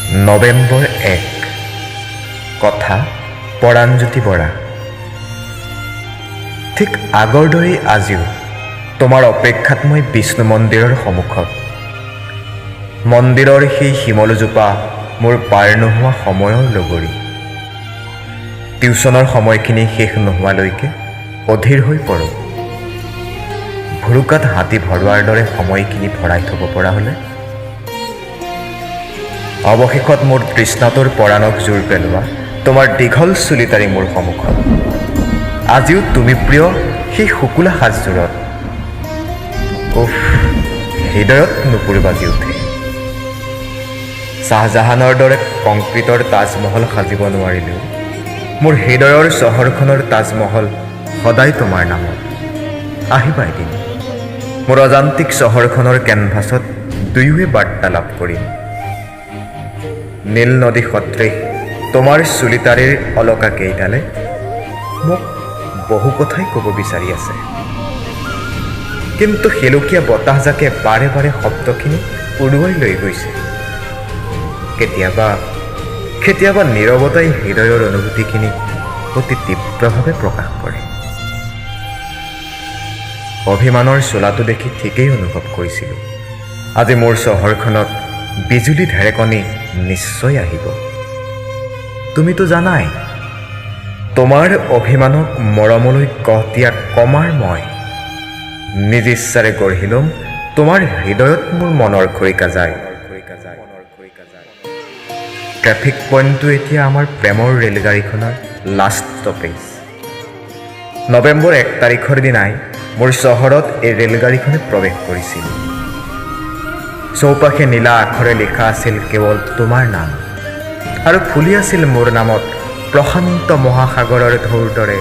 নৱেম্বৰ 1 কথা পৰাণজ্যোতি বৰা। ঠিক আগৰ দৰেই আজিও তোমাৰ অপেক্ষাত মই বিষ্ণু মন্দিৰৰ সন্মুখত। মন্দিৰৰ সেই শিমলুজোপা মোৰ পাৰ নোহোৱা সময়ৰ লগৰী। টিউচনৰ সময়খিনি শেষ নোহোৱালৈকে অধীৰ হৈ পৰোঁ। ভুৰুকাত হাতী ভৰোৱাৰ দৰে সময়খিনি ভৰাই থ'ব পৰা হ'লে। অৱশেষত মোৰ তৃষ্ণাটোৰ পৰাণক জোৰ পেলোৱা তোমাৰ দীঘল চুলিতাৰি মোৰ সন্মুখত। আজিও তুমি প্ৰিয় সেই শুকুলা সাজযোৰত উফ, হৃদয়ত নুপুৰ বাজি উঠে। শ্বাহজাহানৰ দৰে কংক্ৰিটৰ তাজমহল সাজিব নোৱাৰিলেও মোৰ হৃদয়ৰ চহৰখনৰ তাজমহল সদায় তোমাৰ নামত। আহিবা এদিন মোৰ অজান্তিক চহৰখনৰ কেনভাছত দুয়োৱে বাৰ্তালাপ কৰিম। নীল নদী সদৃশ তোমাৰ চুলিতাৰিৰ অলকা কেইডালে মোক বহু কথাই ক'ব বিচাৰি আছে, কিন্তু শেলুকীয়া বতাহজাকে বাৰে বাৰে শব্দখিনি উৰুৱাই লৈ গৈছে। কেতিয়াবা নীৰৱতাই হৃদয়ৰ অনুভূতিখিনি অতি তীব্ৰভাৱে প্ৰকাশ কৰে। অভিমানৰ চোলাটো দেখি ঠিকেই অনুভৱ কৰিছিলোঁ আজি মোৰ চহৰখনত বিজুলী ঢেৰেকনি নিশ্চয় আহিব। তুমিতো জানাই তোমাৰ অভিমানক মৰমলৈ গঢ় দিয়া কমাৰ মই নিজ ইচ্ছাৰে গঢ়ি ল'ম তোমাৰ হৃদয়ত মোৰ মনৰ খৰিকা যায়। ট্ৰেফিক পইণ্টটো এতিয়া আমাৰ প্ৰেমৰ ৰেলগাড়ীখনৰ লাষ্ট ষ্টপেজ। নৱেম্বৰ 1 তাৰিখৰ দিনাই মোৰ চহৰত এই ৰেলগাড়ীখনে প্ৰৱেশ কৰিছিল। চৌপাশে নীলা আখৰে লিখা আছিল কেৱল তোমাৰ নাম, আৰু ফুলি আছিল মোৰ নামত প্ৰশান্ত মহাসাগৰৰ ঢৌৰ দৰে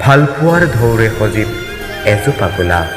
ভালপোৱাৰ ঢৌৰে সজীৱ এজোপা গোলাপ।